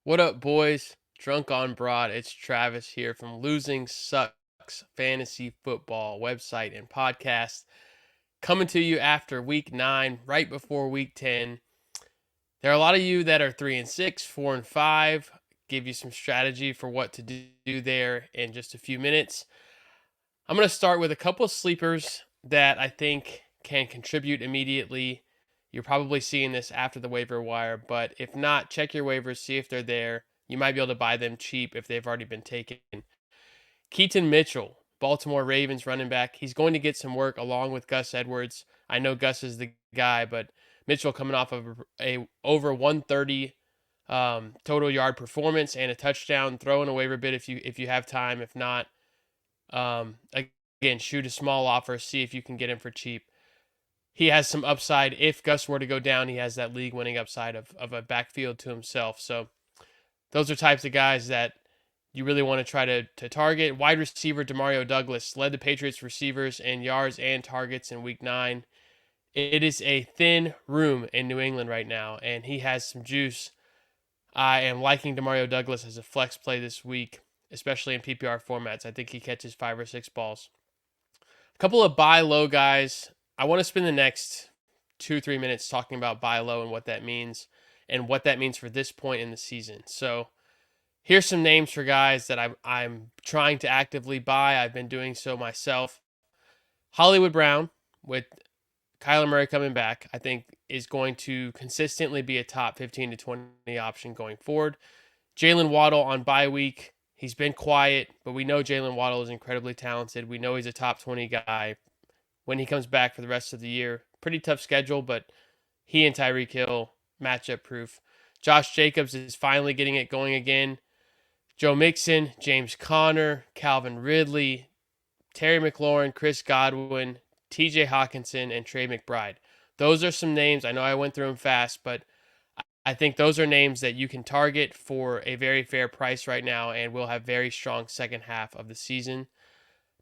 What up, boys? Drunk on Broad. It's Travis here from Losing Sucks Fantasy Football website and podcast. Coming to you after week 9, right before week 10. There are a lot of you that are 3 and 6, 4 and 5. Give you some strategy for what to do there in just a few minutes. I'm going to start with a couple of sleepers that I think can contribute immediately. You're probably seeing this after the waiver wire, but if not, check your waivers, see if they're there. You might be able to buy them cheap if they've already been taken. Keaton Mitchell, Baltimore Ravens running back. He's going to get some work along with Gus Edwards. I know Gus is the guy, but Mitchell coming off of a over 130 total yard performance and a touchdown. Throw in a waiver bid if you have time. If not, again, shoot a small offer, see if you can get him for cheap. He has some upside. If Gus were to go down, he has that league-winning upside of a backfield to himself. So those are types of guys that you really want to try to target. Wide receiver Demario Douglas led the Patriots receivers in yards and targets in Week 9. It is a thin room in New England right now, and he has some juice. I am liking Demario Douglas as a flex play this week, especially in PPR formats. I think he catches 5 or 6 balls. A couple of buy low guys. I want to spend the next 2-3 minutes talking about buy low and what that means for this point in the season. So here's some names for guys that I'm trying to actively buy. I've been doing so myself. Hollywood Brown, with Kyler Murray coming back, I think is going to consistently be a top 15 to 20 option going forward. Jalen Waddle on bye week. He's been quiet, but we know Jalen Waddle is incredibly talented. We know he's a top 20 guy when he comes back for the rest of the year. Pretty tough schedule, but he and Tyreek Hill matchup proof. Josh Jacobs is finally getting it going again. Joe Mixon, James Conner, Calvin Ridley, Terry McLaurin, Chris Godwin, TJ Hawkinson, and Trey McBride. Those are some names. I know I went through them fast, but I think those are names that you can target for a very fair price right now and will have very strong second half of the season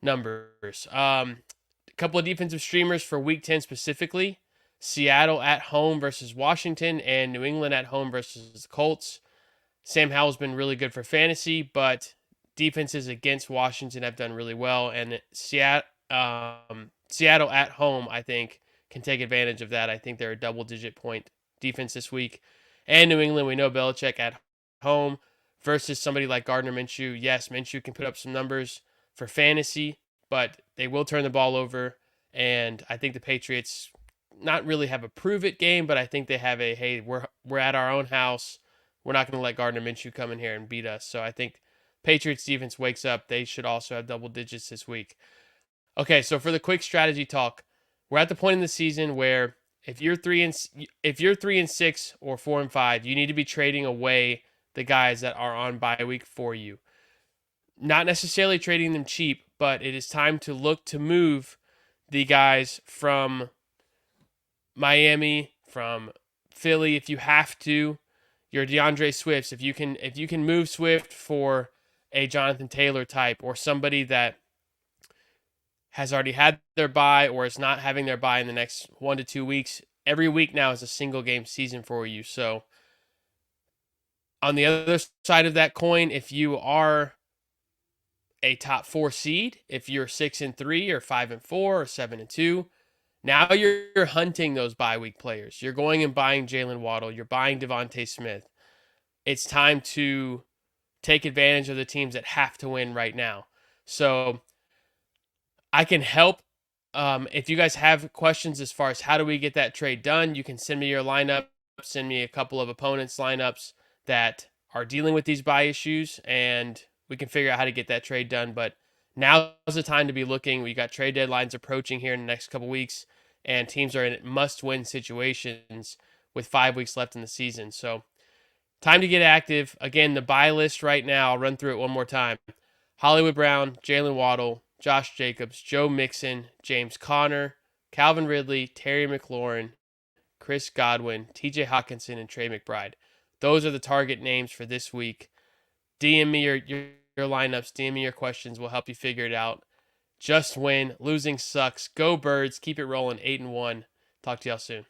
numbers. A couple of defensive streamers for Week 10 specifically. Seattle at home versus Washington and New England at home versus the Colts. Sam Howell's been really good for fantasy, but defenses against Washington have done really well. And Seattle at home, I think, can take advantage of that. I think they're a double-digit point defense this week. And New England, we know Belichick at home versus somebody like Gardner Minshew. Yes, Minshew can put up some numbers for fantasy, but they will turn the ball over. And I think the Patriots not really have a prove-it game, but I think they have a, hey, we're at our own house. We're not going to let Gardner Minshew come in here and beat us. So I think Patriots defense wakes up. They should also have double digits this week. Okay, so for the quick strategy talk, we're at the point in the season where if you're 3 and 6 or 4 and 5, you need to be trading away the guys that are on bye week for you. Not necessarily trading them cheap, but it is time to look to move the guys from Miami, from Philly if you have to. Your DeAndre Swifts, if you can move Swift for a Jonathan Taylor type or somebody that has already had their bye or is not having their bye in the next 1 to 2 weeks. Every week now is a single game season for you. So on the other side of that coin, if you are a top 4 seed, if you're 6 and 3 or 5 and 4 or 7 and 2, now you're hunting those bye week players. You're going and buying Jalen Waddle. You're buying Devontae Smith. It's time to take advantage of the teams that have to win right now. So I can help. If you guys have questions as far as how do we get that trade done, you can send me your lineup, send me a couple of opponents' lineups that are dealing with these buy issues, and we can figure out how to get that trade done. But now is the time to be looking. We got trade deadlines approaching here in the next couple weeks, and teams are in must-win situations with 5 weeks left in the season. So time to get active. Again, the buy list right now, I'll run through it one more time. Hollywood Brown, Jalen Waddle, Josh Jacobs, Joe Mixon, James Conner, Calvin Ridley, Terry McLaurin, Chris Godwin, TJ Hawkinson, and Trey McBride. Those are the target names for this week. DM me your lineups, DM me your questions. We'll help you figure it out. Just win. Losing sucks. Go Birds. Keep it rolling. 8-1. Talk to y'all soon.